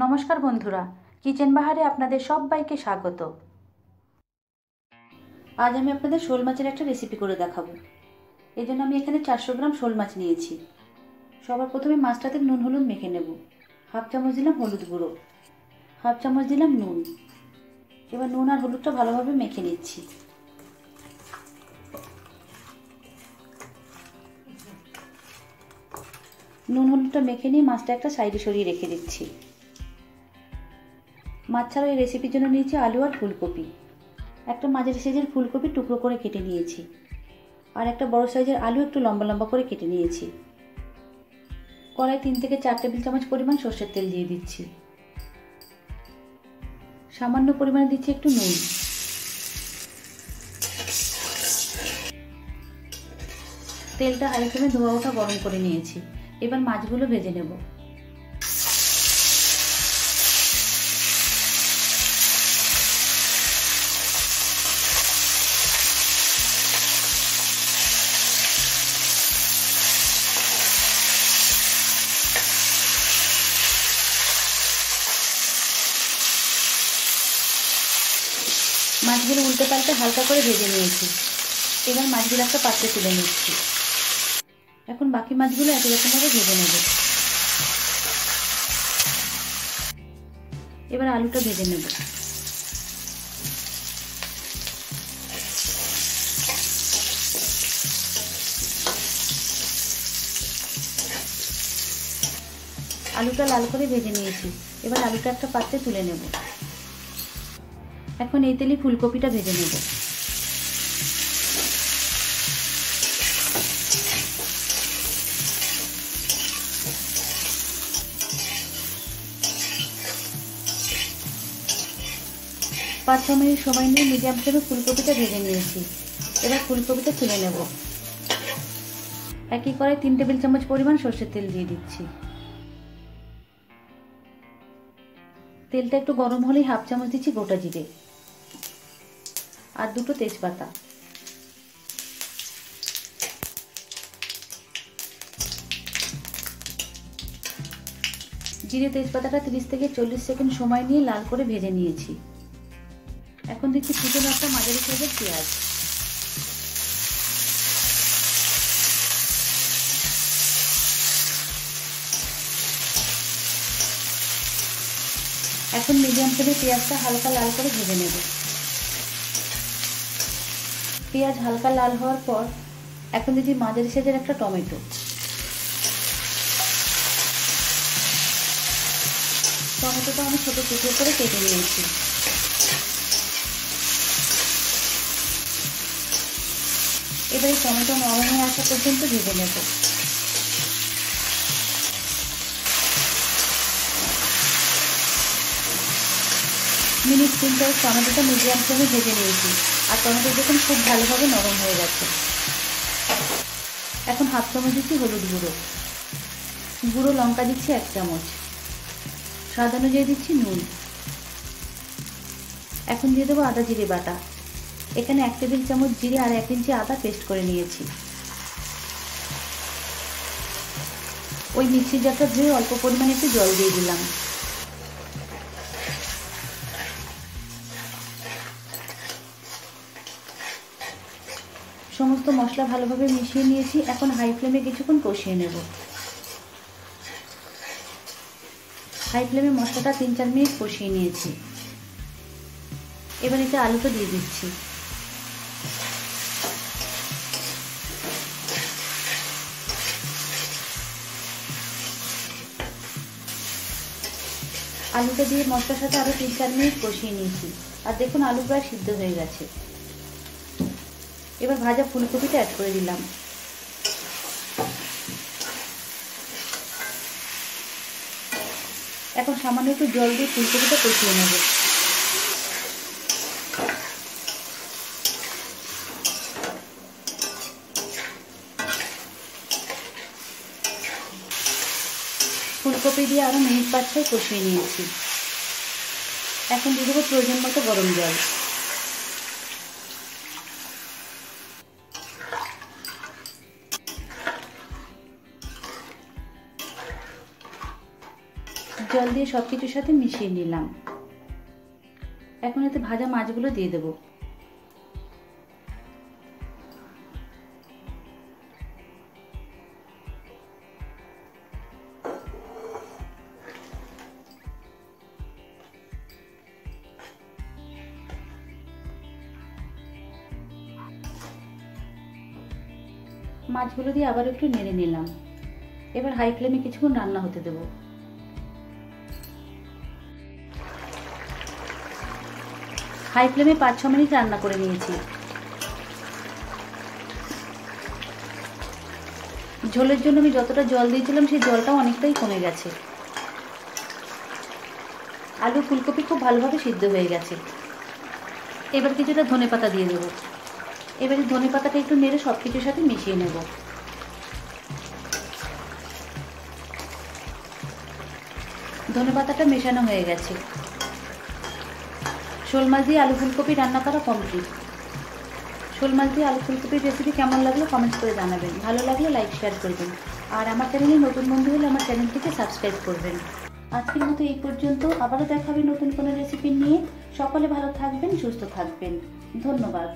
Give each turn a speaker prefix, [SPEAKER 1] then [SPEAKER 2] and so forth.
[SPEAKER 1] নমস্কার বন্ধুরা, কিচেন বাহারে আপনাদের সবাইকে স্বাগত। আজ আমি আপনাদের শোল মাছের একটা রেসিপি করে দেখাবো। এই জন্য আমি এখানে 400 গ্রাম শোল মাছ নিয়েছি। সবার প্রথমে মাছটাতে নুন হলুদ মেখে নেব। হাফ চামচ দিলাম হলুদ গুঁড়ো, হাফ চামচ দিলাম নুন। এবার নুন আর হলুদটা ভালোভাবে মেখে নিচ্ছি। নুন হলুদটা মেখে নিয়ে মাছটা একটা সাইডে সরিয়ে রেখে দিচ্ছি। মাছ ছাড়াও এই রেসিপির জন্য নিয়েছি আলু আর ফুলকপি। একটা মাঝারি সাইজের ফুলকপি টুকরো করে কেটে নিয়েছি, আর একটা বড় সাইজের আলু একটু লম্বা লম্বা করে কেটে নিয়েছি। কড়াই 3 থেকে 4 টেবিল চামচ পরিমাণ সর্ষের তেল দিয়ে দিচ্ছি। সামান্য পরিমাণে দিচ্ছি একটু নুন। তেলটা হাই ফ্লেমে ধোয়া ওঠা গরম করে নিয়েছি। এবার মাছগুলো ভেজে নেব। মাছগুলো উল্টে পাল্টে হালকা করে ভেজে নিয়েছি। এবার মাছগুলো একটা পাত্রে তুলে নিচ্ছি। এখন বাকি মাছগুলো একই রকমভাবে ভেজে নেব। এবার আলুটা ভেজে নেব। আলুটা লাল করে ভেজে নিয়েছি। এবার আলুটা একটা পাত্রে তুলে নেব। এখন এই তেলে ফুলকপিটা ভেজে নেব। পাঁচ ছ মিনিট সময় নিয়ে মিডিয়াম ফ্লেমে ফুলকপিটা ভেজে নিয়েছি। এবার ফুলকপিটা তুলে নেব। একই কড়াই 3 টেবিল চামচ পরিমাণ সর্ষের তেল দিয়ে দিচ্ছি। তেলটা একটু গরম হলেই হাফ চামচ দিচ্ছি গোটা জিরে আর 2টো তেজপাতা। জিরে তেজপাতাটা 30 থেকে 40 সেকেন্ড সময় নিয়ে লাল করে ভেজে নিয়েছি। এখন দিচ্ছি কুচনো একটা মাঝারি সাইজের পেঁয়াজ। এখন মিডিয়াম ফ্লেমে পেঁয়াজটা হালকা লাল করে ভেজে নেব। পেঁয়াজ হালকা লাল হওয়ার পর এখন দিচ্ছি মাঝারি সাইজের একটা টমেটো। টমেটোটা আমি ছোট টুকরো করে কেটে নিয়েছি। এবার এই টমেটো নরম হয়ে আসা পর্যন্ত ভেজে নেব। মিনিট 3 টমেটোটা মিডিয়াম ফ্লেমে ভেজে নিয়েছি, আর টমেটো দেখুন খুব ভালোভাবে নরম হয়ে গেছে। এখন হাফ চামচ দিচ্ছি হলুদ গুঁড়ো, গুঁড়ো লঙ্কা দিচ্ছি 1 চামচ, স্বাদ অনুযায়ী দিচ্ছি নুন। এখন দিয়ে দেবো আদা জিরে বাটা। এখানে 1 টেবিল চামচ জিরে আর 1 ইঞ্চি আদা পেস্ট করে নিয়েছি। ওই মিক্সির জারটা ধুয়ে অল্প পরিমাণে একটু জল দিয়ে দিলাম। সমস্ত মশলা ভালোভাবে মিশিয়ে নিয়েছি। এখন হাই ফ্লেমে কিছুক্ষণ কষিয়ে নেব। হাই ফ্লেমে মশলাটা 3-4 মিনিট কষিয়ে নিয়েছি। এবার এতে আলুটা দিয়ে দিচ্ছি। আলুটা দিয়ে মশলার সাথে আরো 3-4 মিনিট কষিয়ে নিয়েছি, আর দেখুন আলু প্রায় সিদ্ধ হয়ে গেছে। এবার ভাজা ফুলকপিটা অ্যাড করে দিলাম। এখন সামান্য একটু জল দিয়ে ফুলকপিটা কষিয়ে নেব। ফুলকপি দিয়ে আরো মিনিট 5-6 কষিয়ে নিয়েছি। এখন দিয়ে দেবো প্রয়োজন মতো গরম জল। জল দিয়ে সব কিছুর সাথে মিশিয়ে নিলাম। এখন এতে ভাজা মাছগুলো দিয়ে দেবো। মাছগুলো দিয়ে আবার একটু নেড়ে নিলাম। এবার হাই ফ্লেমে কিছুক্ষণ রান্না হতে দেব। হাই ফ্লেমে 5-6 মিনিট রান্না করে নিয়েছি। ঝোলের জন্য আমি যতটা জল দিয়েছিলাম সেই জলটাও অনেকটাই কমে গেছে। আলু ফুলকপি খুব ভালোভাবে সিদ্ধ হয়ে গেছে। এবার কিছুটা ধনেপাতা দিয়ে দেবো। এবারে ধনেপাতাটা একটু নেড়ে সব কিছুর সাথে মিশিয়ে নেব। ধনেপাতাটা মেশানো হয়ে গেছে। শোল মাছ দিয়ে আলু ফুলকপি রান্না করা কমপ্লিট। শোল মাছ দিয়ে আলু ফুলকপির রেসিপি কেমন লাগলো কমেন্টস করে জানাবেন। ভালো লাগলে লাইক শেয়ার করবেন। আর আমার চ্যানেলে নতুন বন্ধু হলে আমার চ্যানেলটিকে সাবস্ক্রাইব করবেন। আজকের মতো এই পর্যন্ত। আবারও দেখা হবে নতুন কোনো রেসিপি নিয়ে। সকলে ভালো থাকবেন, সুস্থ থাকবেন। ধন্যবাদ।